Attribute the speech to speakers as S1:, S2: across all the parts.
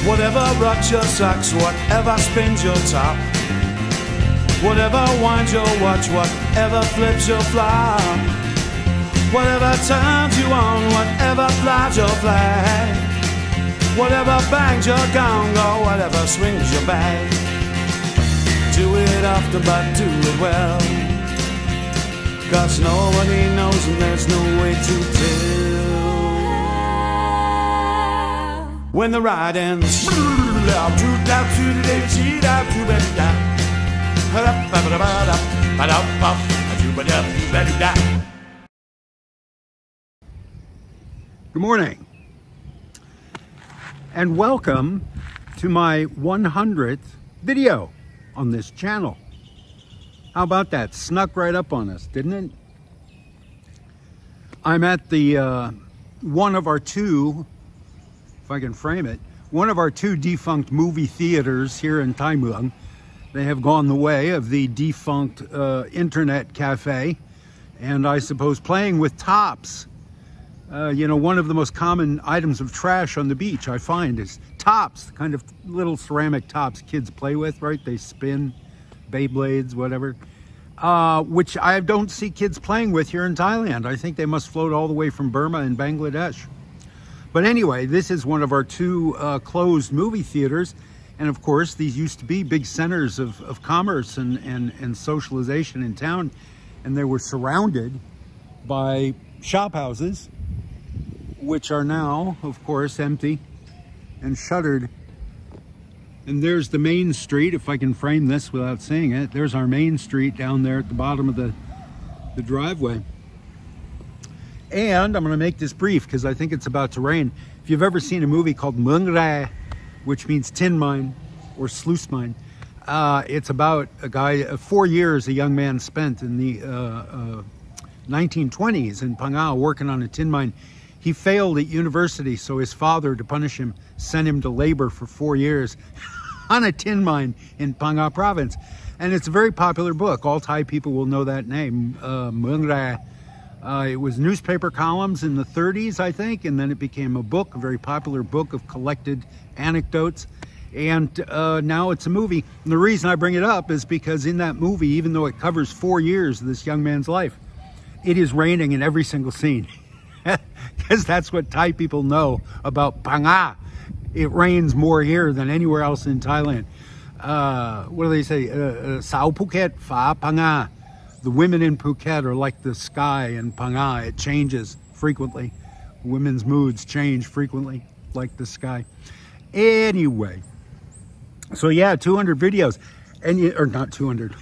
S1: Whatever rocks your socks, whatever spins your top, whatever winds your watch, whatever flips your flop, whatever turns you on, whatever flies your flag, whatever bangs your gong, or whatever swings your bag. Do it often, but do it well, 'cause nobody knows and there's no way to tell when the ride ends.
S2: Good morning, and welcome to my 100th video on this channel. How about that? Snuck right up on us, didn't it? I'm at the one of our two, if I can frame it, one of our two defunct movie theaters here in Tai Muang. They have gone the way of the defunct internet cafe, and I suppose playing with tops. You know, one of the most common items of trash on the beach, I find, is tops, kind of little ceramic tops kids play with, right? They spin, Beyblades, whatever, which I don't see kids playing with here in Thailand. I think they must float all the way from Burma and Bangladesh. But anyway, this is one of our two closed movie theaters. And of course, these used to be big centers of commerce and socialization in town. And they were surrounded by shop houses, which are now, of course, empty and shuttered. And there's the main street, if I can frame this without saying it. There's our main street down there at the bottom of the driveway. And I'm going to make this brief because I think it's about to rain. If you've ever seen a movie called Muang Rai, which means tin mine or sluice mine, it's about a guy, 4 years a young man spent in the 1920s in Phang working on a tin mine. He failed at university, so his father, to punish him, sent him to labor for 4 years on a tin mine in Phang province. And it's a very popular book. All Thai people will know that name, Muang Rai. It was newspaper columns in the 30s, I think, and then it became a book, a very popular book of collected anecdotes. And now it's a movie. And the reason I bring it up is because in that movie, even though it covers 4 years of this young man's life, it is raining in every single scene. Because that's what Thai people know about Phang. It rains more here than anywhere else in Thailand. What do they say? Sao Phuket, Fa Phang. The women in Phuket are like the sky in Phang. It changes frequently. Women's moods change frequently, like the sky. Anyway, so yeah, 200 videos, and or not 200.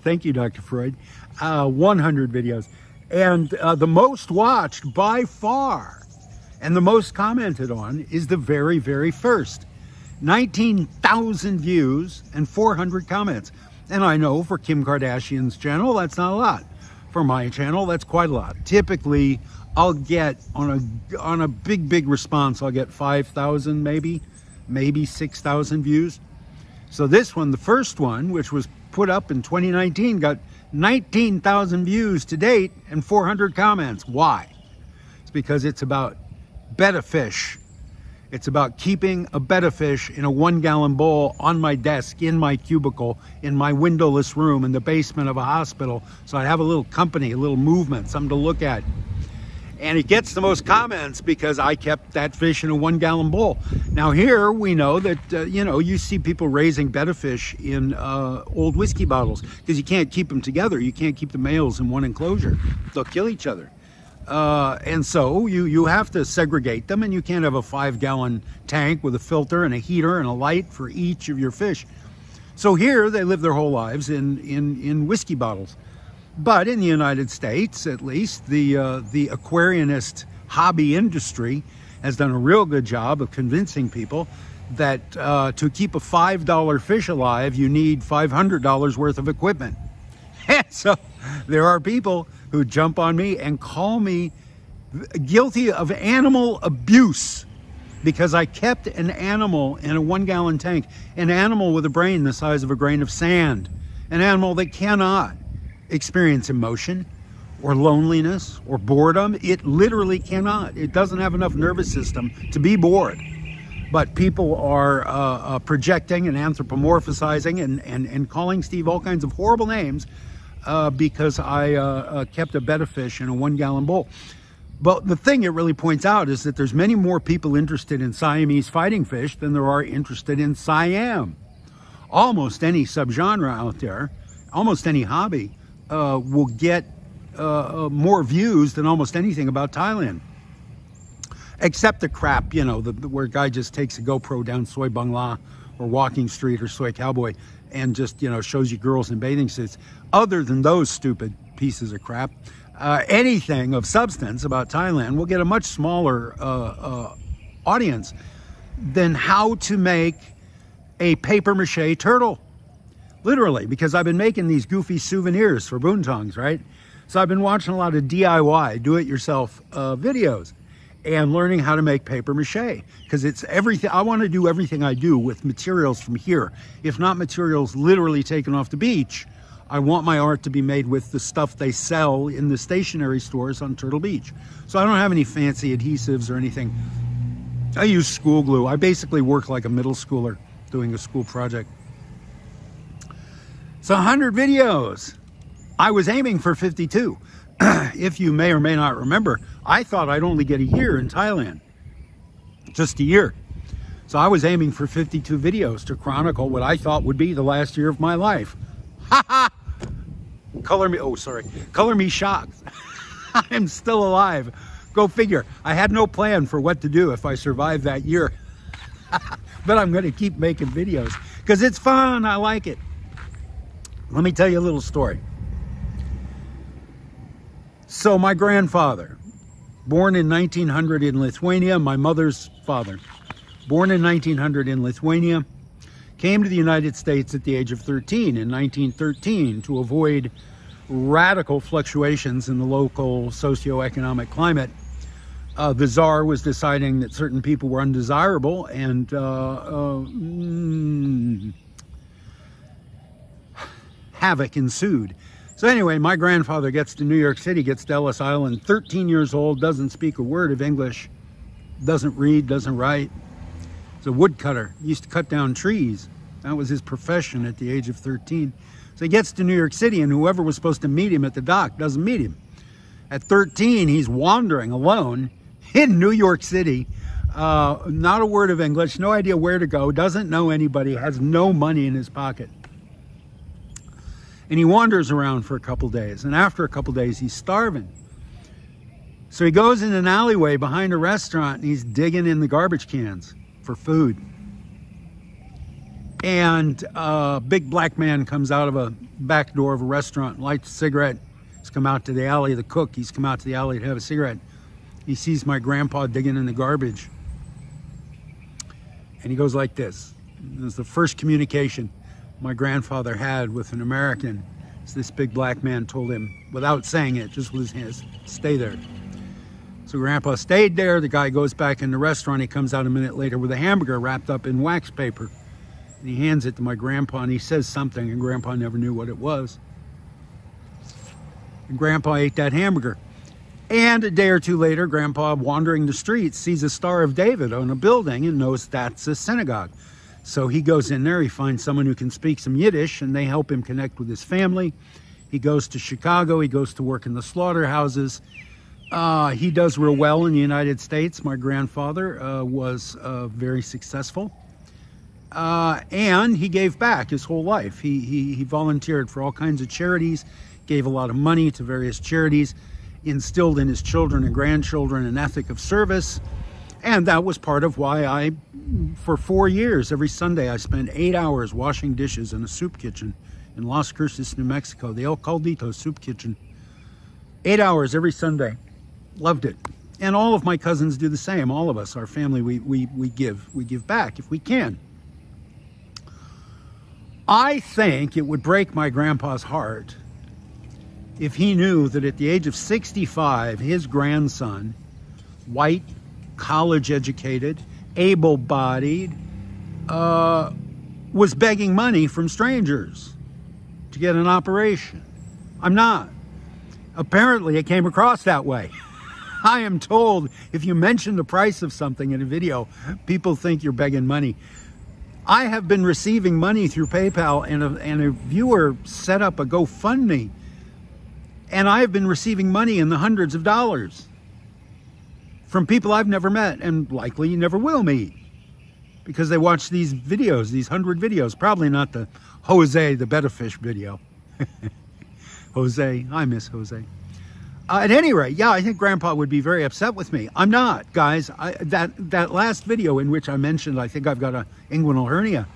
S2: Thank you, Dr. Freud. 100 videos, and the most watched by far, and the most commented on is the very, very first. 19,000 views and 400 comments. And I know for Kim Kardashian's channel, that's not a lot. For my channel, that's quite a lot. Typically, I'll get, on a big response, I'll get 5,000 maybe 6,000 views. So this one, the first one, which was put up in 2019, got 19,000 views to date and 400 comments. Why? It's because it's about Betta Fish. It's about keeping a Betta Fish in a 1-gallon bowl on my desk, in my cubicle, in my windowless room, in the basement of a hospital. So I have a little company, a little movement, something to look at. And it gets the most comments because I kept that fish in a 1-gallon bowl. Now here we know that, you know, you see people raising Betta Fish in old whiskey bottles because you can't keep them together. You can't keep the males in one enclosure. They'll kill each other. And so you have to segregate them, and you can't have a 5-gallon tank with a filter and a heater and a light for each of your fish. So here they live their whole lives in whiskey bottles. But in the United States, at least, the aquarianist hobby industry has done a real good job of convincing people that to keep a $5 fish alive, you need $500 worth of equipment. So there are people who jump on me and call me guilty of animal abuse because I kept an animal in a 1-gallon tank, an animal with a brain the size of a grain of sand, an animal that cannot experience emotion or loneliness or boredom. It literally cannot. It doesn't have enough nervous system to be bored. But people are projecting and anthropomorphizing and calling Steve all kinds of horrible names because I kept a Betta fish in a 1-gallon bowl. But the thing it really points out is that there's many more people interested in Siamese fighting fish than there are interested in Siam. Almost any subgenre out there, almost any hobby, will get more views than almost anything about Thailand. Except the crap, you know, where a guy just takes a GoPro down Soy Bangla or Walking Street or Soy Cowboy and just, you know, shows you girls in bathing suits. Other than those stupid pieces of crap, anything of substance about Thailand will get a much smaller audience than how to make a papier-mâché turtle. Literally, because I've been making these goofy souvenirs for Boontongs, right? So I've been watching a lot of DIY, do-it-yourself videos and learning how to make papier-mâché, because it's everything. I want to do everything I do with materials from here, if not materials literally taken off the beach. I want my art to be made with the stuff they sell in the stationery stores on Turtle Beach. So I don't have any fancy adhesives or anything. I use school glue. I basically work like a middle schooler doing a school project. So 100 videos. I was aiming for 52. If you may or may not remember, I thought I'd only get a year in Thailand. Just a year. So I was aiming for 52 videos to chronicle what I thought would be the last year of my life. Ha ha! Color me shocked. I'm still alive. Go figure. I had no plan for what to do if I survived that year. But I'm going to keep making videos because it's fun. I like it. Let me tell you a little story. So my grandfather, born in 1900 in Lithuania, my mother's father, born in 1900 in Lithuania, came to the United States at the age of 13 in 1913 to avoid radical fluctuations in the local socioeconomic climate. The Tsar was deciding that certain people were undesirable, and havoc ensued. So anyway, my grandfather gets to New York City, gets to Ellis Island, 13 years old, doesn't speak a word of English, doesn't read, doesn't write. He's a woodcutter. He used to cut down trees. That was his profession at the age of 13. So he gets to New York City, and whoever was supposed to meet him at the dock doesn't meet him. At 13, he's wandering alone in New York City, not a word of English, no idea where to go, doesn't know anybody, has no money in his pocket. And he wanders around for a couple days, and after a couple days, he's starving. So he goes in an alleyway behind a restaurant, and he's digging in the garbage cans for food. And a big black man comes out of a back door of a restaurant, lights a cigarette. He's come out to the alley, the cook, he's come out to the alley to have a cigarette. He sees my grandpa digging in the garbage. And he goes like this. It was the first communication my grandfather had with an American. So this big black man told him, without saying it, just with his hands, stay there. So grandpa stayed there. The guy goes back in the restaurant. He comes out a minute later with a hamburger wrapped up in wax paper. And he hands it to my grandpa, and he says something, and grandpa never knew what it was. And grandpa ate that hamburger. And a day or two later, grandpa, wandering the streets, sees a Star of David on a building and knows that's a synagogue. So he goes in there, he finds someone who can speak some Yiddish, and they help him connect with his family. He goes to Chicago, he goes to work in the slaughterhouses. He does real well in the United States. My grandfather was very successful. And he gave back his whole life. He volunteered for all kinds of charities, gave a lot of money to various charities, instilled in his children and grandchildren an ethic of service. And that was part of why for 4 years, every Sunday, I spent 8 hours washing dishes in a soup kitchen in Las Cruces, New Mexico, the El Caldito soup kitchen. 8 hours every Sunday. Loved it. And all of my cousins do the same. All of us, our family, we give back if we can. I think it would break my grandpa's heart if he knew that at the age of 65, his grandson, white, college-educated, able-bodied, was begging money from strangers to get an operation. I'm not. Apparently it came across that way. I am told if you mention the price of something in a video, people think you're begging money. I have been receiving money through PayPal, and a viewer set up a GoFundMe, and I have been receiving money in the hundreds of dollars from people I've never met and likely never will meet, because they watch these videos, these 100 videos. Probably not the Jose, the Betta Fish video. Jose, I miss Jose. At any rate, yeah, I think Grandpa would be very upset with me. I'm not, guys. That last video in which I mentioned I think I've got an inguinal hernia,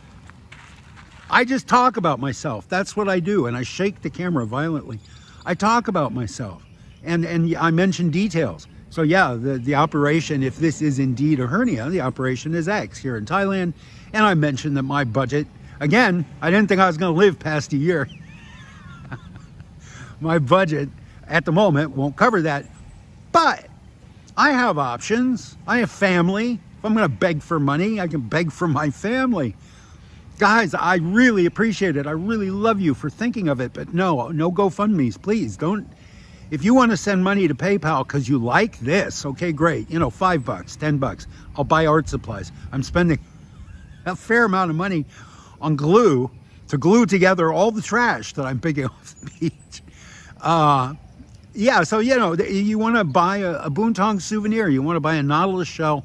S2: I just talk about myself. That's what I do, and I shake the camera violently. I talk about myself, and I mention details. So yeah, the operation, if this is indeed a hernia, the operation is X here in Thailand. And I mentioned that my budget, again, I didn't think I was going to live past a year. My budget at the moment won't cover that. But I have options. I have family. If I'm going to beg for money, I can beg for my family. Guys, I really appreciate it. I really love you for thinking of it. But no GoFundMes, please don't. If you want to send money to PayPal because you like this, okay, great. You know, $5, $10. I'll buy art supplies. I'm spending a fair amount of money on glue to glue together all the trash that I'm picking off the beach. Yeah, so, you know, you want to buy a Boonton souvenir. You want to buy a nautilus shell,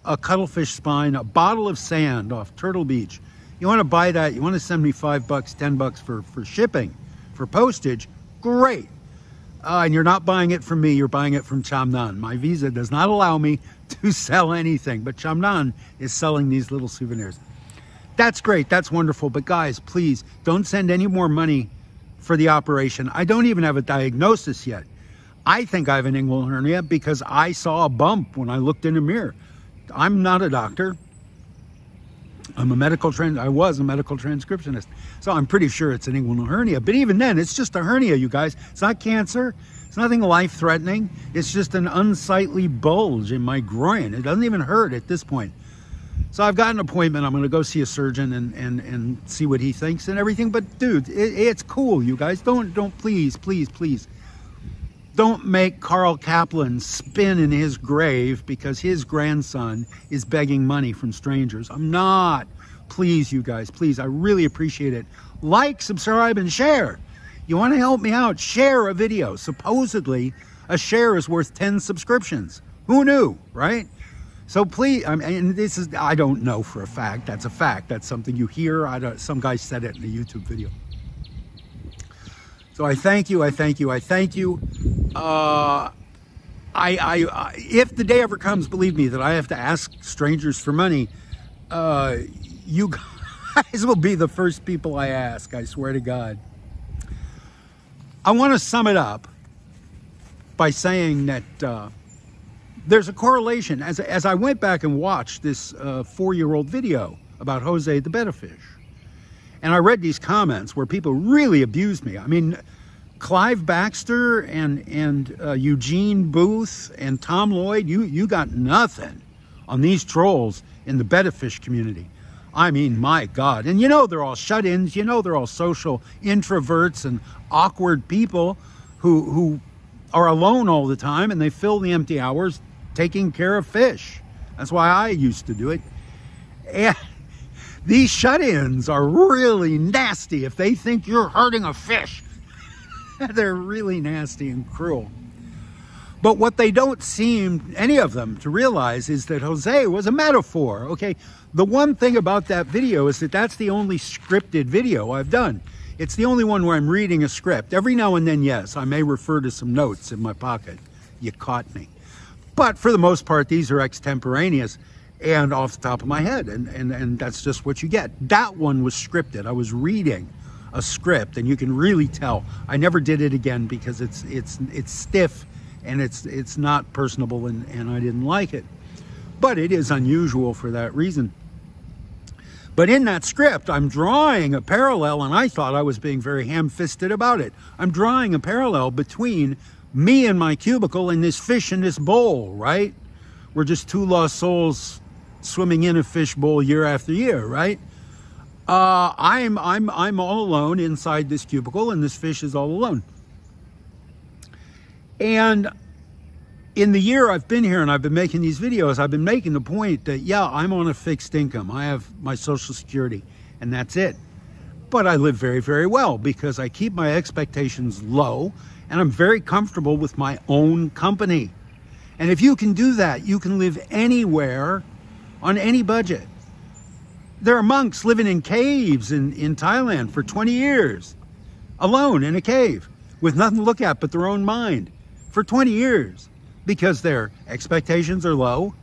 S2: a cuttlefish spine, a bottle of sand off Turtle Beach. You want to buy that. You want to send me $5, $10 for shipping, for postage. Great. And you're not buying it from me, you're buying it from Chamnan. My visa does not allow me to sell anything, but Chamnan is selling these little souvenirs. That's great, that's wonderful, but guys, please don't send any more money for the operation. I don't even have a diagnosis yet. I think I have an inguinal hernia because I saw a bump when I looked in a mirror. I'm not a doctor. I was a medical transcriptionist, so I'm pretty sure it's an inguinal hernia. But even then, it's just a hernia, you guys. It's not cancer. It's nothing life-threatening. It's just an unsightly bulge in my groin. It doesn't even hurt at this point. So I've got an appointment. I'm going to go see a surgeon and see what he thinks and everything. But dude, it's cool, you guys. Don't please, please, please. Don't make Carl Kaplan spin in his grave because his grandson is begging money from strangers. I'm not. Please, you guys, please. I really appreciate it. Like, subscribe, and share. You want to help me out? Share a video. Supposedly, a share is worth 10 subscriptions. Who knew, right? So please, I mean, this is, I don't know for a fact. That's a fact. That's something you hear. Some guy said it in a YouTube video. So I thank you, I thank you, I thank you. If the day ever comes, believe me, that I have to ask strangers for money, you guys will be the first people I ask, I swear to God. I want to sum it up by saying that there's a correlation. As I went back and watched this 4-year-old video about Jose the Betta Fish, and I read these comments where people really abused me. I mean, Clive Baxter and Eugene Booth and Tom Lloyd, you got nothing on these trolls in the Betta Fish community. I mean, my God. And you know they're all shut-ins. You know they're all social introverts and awkward people who are alone all the time, and they fill the empty hours taking care of fish. That's why I used to do it. And these shut-ins are really nasty. If they think you're hurting a fish, they're really nasty and cruel. But what they don't seem, any of them, to realize is that Jose was a metaphor, okay? The one thing about that video is that that's the only scripted video I've done. It's the only one where I'm reading a script. Every now and then, yes, I may refer to some notes in my pocket. You caught me. But for the most part, these are extemporaneous and off the top of my head, and that's just what you get. That one was scripted. I was reading a script, and you can really tell. I never did it again because it's stiff and it's not personable, and I didn't like it. But it is unusual for that reason. But in that script, I'm drawing a parallel, and I thought I was being very ham-fisted about it. I'm drawing a parallel between me and my cubicle and this fish in this bowl, right? We're just two lost souls swimming in a fish bowl year after year, right? I'm all alone inside this cubicle, and this fish is all alone. And in the year I've been here and I've been making these videos, I've been making the point that, yeah, I'm on a fixed income. I have my Social Security and that's it. But I live very, very well because I keep my expectations low and I'm very comfortable with my own company. And if you can do that, you can live anywhere on any budget. There are monks living in caves in Thailand for 20 years, alone in a cave with nothing to look at but their own mind for 20 years because their expectations are low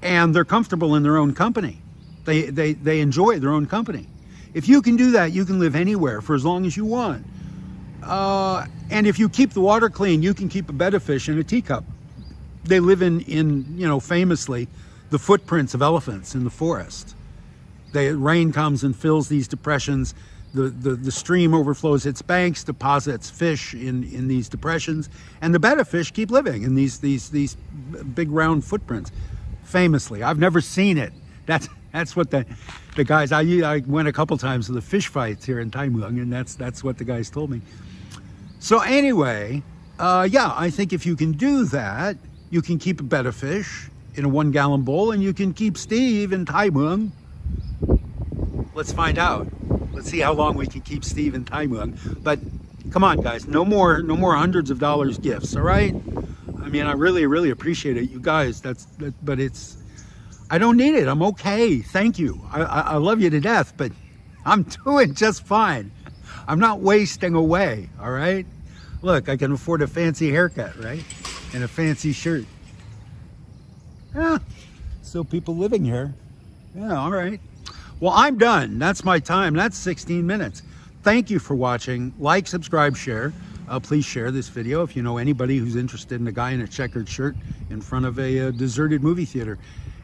S2: and they're comfortable in their own company. They enjoy their own company. If you can do that, you can live anywhere for as long as you want. And if you keep the water clean, you can keep a betta fish in a teacup. They live in you know, famously, the footprints of elephants in the forest. Rain comes and fills these depressions. The stream overflows its banks, deposits fish in these depressions, and the betta fish keep living in these big round footprints. Famously, I've never seen it. That's what the guys, I went a couple times to the fish fights here in Thai Muang, and that's what the guys told me. So anyway, yeah, I think if you can do that, you can keep a betta fish in a 1-gallon bowl, and you can keep Steve in Thai Muang. Let's find out. Let's see how long we can keep Steve in Thai Muang. But come on, guys, no more hundreds of dollars gifts, all right? I mean, I really, really appreciate it, you guys. But I don't need it. I'm okay. Thank you. I love you to death, but I'm doing just fine. I'm not wasting away, all right? Look, I can afford a fancy haircut, right? And a fancy shirt. Yeah, still people living here. Yeah, all right. Well, I'm done. That's my time. That's 16 minutes. Thank you for watching. Like, subscribe, share. Please share this video if you know anybody who's interested in a guy in a checkered shirt in front of a deserted movie theater.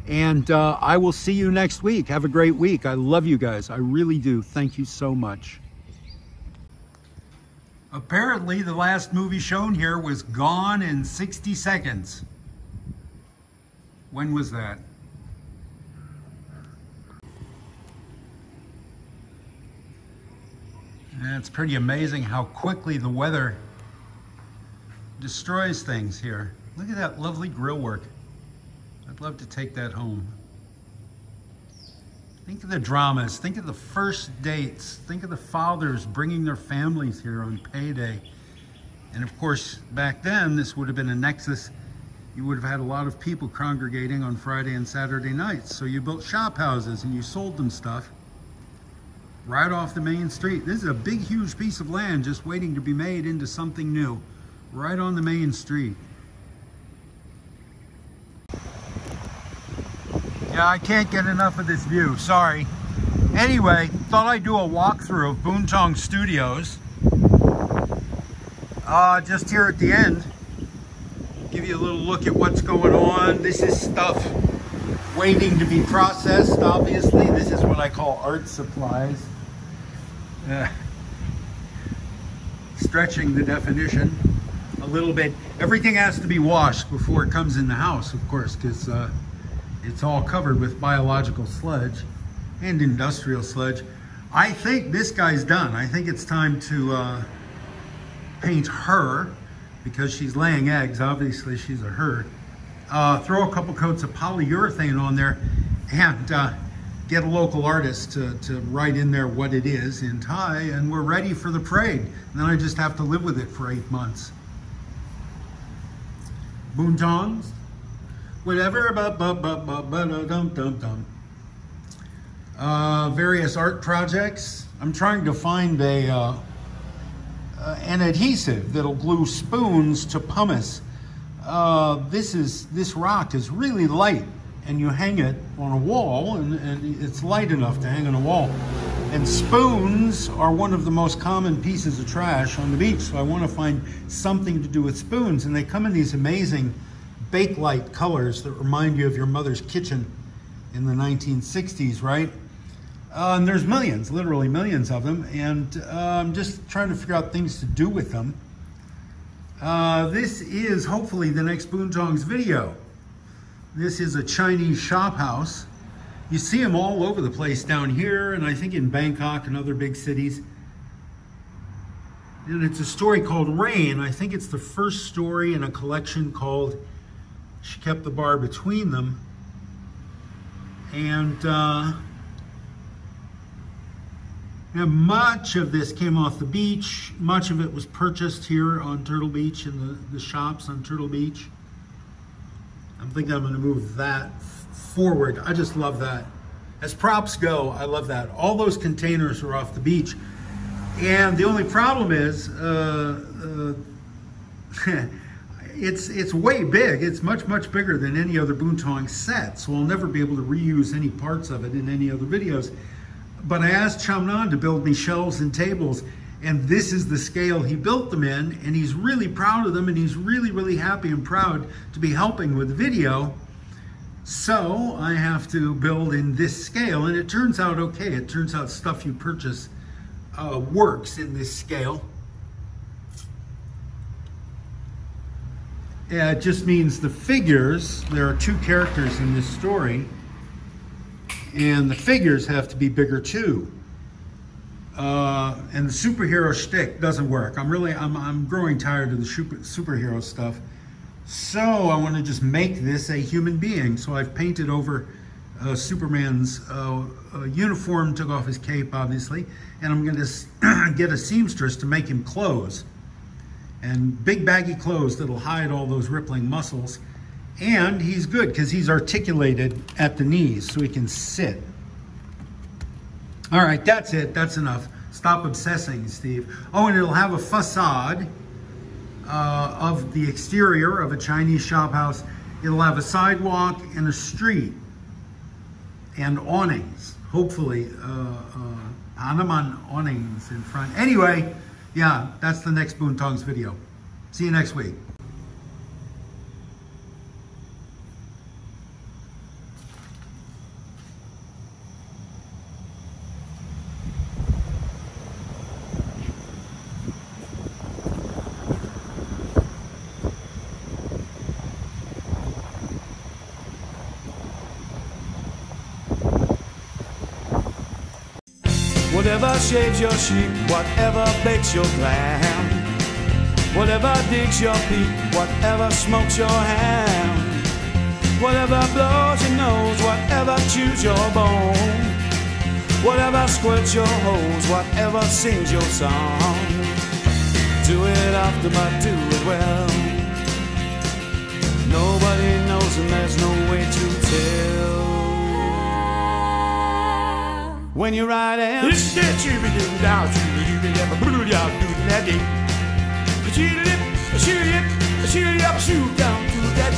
S2: And I will see you next week. Have a great week. I love you guys. I really do. Thank you so much. Apparently, the last movie shown here was gone in 60 seconds. When was that? And it's pretty amazing how quickly the weather destroys things here. Look at that lovely grill work. I'd love to take that home. Think of the dramas. Think of the first dates. Think of the fathers bringing their families here on payday. And of course, back then, this would have been a nexus. You would have had a lot of people congregating on Friday and Saturday nights. So you built shop houses and you sold them stuff right off the main street. This is a big, huge piece of land just waiting to be made into something new, right on the main street. Yeah, I can't get enough of this view, sorry. Anyway, thought I'd do a walkthrough of Boonton Studios. Just here at the end, give you a little look at what's going on. This is stuff waiting to be processed, obviously. This is what I call art supplies. Stretching the definition a little bit. Everything has to be washed before it comes in the house, of course, because it's all covered with biological sludge and industrial sludge. I think this guy's done. I think it's time to paint her because she's laying eggs. Obviously, she's a her. Throw a couple coats of polyurethane on there and get a local artist to write in there what it is in Thai, and we're ready for the parade. And then I just have to live with it for 8 months. Boontons, whatever, various art projects. I'm trying to find an adhesive that'll glue spoons to pumice. This rock is really light, and you hang it on a wall, and it's light enough to hang on a wall. And spoons are one of the most common pieces of trash on the beach, so I want to find something to do with spoons. And they come in these amazing Bakelite colors that remind you of your mother's kitchen in the 1960s, right? And there's millions, literally millions of them, and I'm just trying to figure out things to do with them. This is hopefully the next Boonton's video. This is a Chinese shop house. You see them all over the place down here, and I think in Bangkok and other big cities. And it's a story called Rain. I think it's the first story in a collection called She Kept the Bar Between Them. And much of this came off the beach. Much of it was purchased here on Turtle Beach in the shops on Turtle Beach. I'm thinking I'm going to move that forward. I just love that. As props go, I love that. All those containers are off the beach. And the only problem is, it's way big. It's much bigger than any other Boonton set, so I'll never be able to reuse any parts of it in any other videos. But I asked Chamnan to build me shelves and tables, and this is the scale he built them in, and he's really proud of them, and he's really happy and proud to be helping with the video. So I have to build in this scale, and it turns out okay. It turns out stuff you purchase works in this scale. Yeah, it just means the figures, there are 2 characters in this story, and the figures have to be bigger too. And the superhero shtick doesn't work. I'm growing tired of the superhero stuff. So I want to just make this a human being. So I've painted over Superman's uniform, took off his cape, obviously, and I'm going to get a seamstress to make him clothes. And big baggy clothes that'll hide all those rippling muscles. And he's good because he's articulated at the knees so he can sit. All right, that's it. That's enough. Stop obsessing, Steve. Oh, and it'll have a facade of the exterior of a Chinese shop house. It'll have a sidewalk and a street and awnings. Hopefully, Hanuman awnings in front. Anyway, yeah, that's the next Boontongs video. See you next week.
S1: Whatever shaves your sheep, whatever bakes your lamb, whatever digs your peak, whatever smokes your ham, whatever blows your nose, whatever chews your bone, whatever squirts your hose, whatever sings your song. Do it often, but do it well. Nobody knows and there's no way to tell. When you're riding, shoot down to that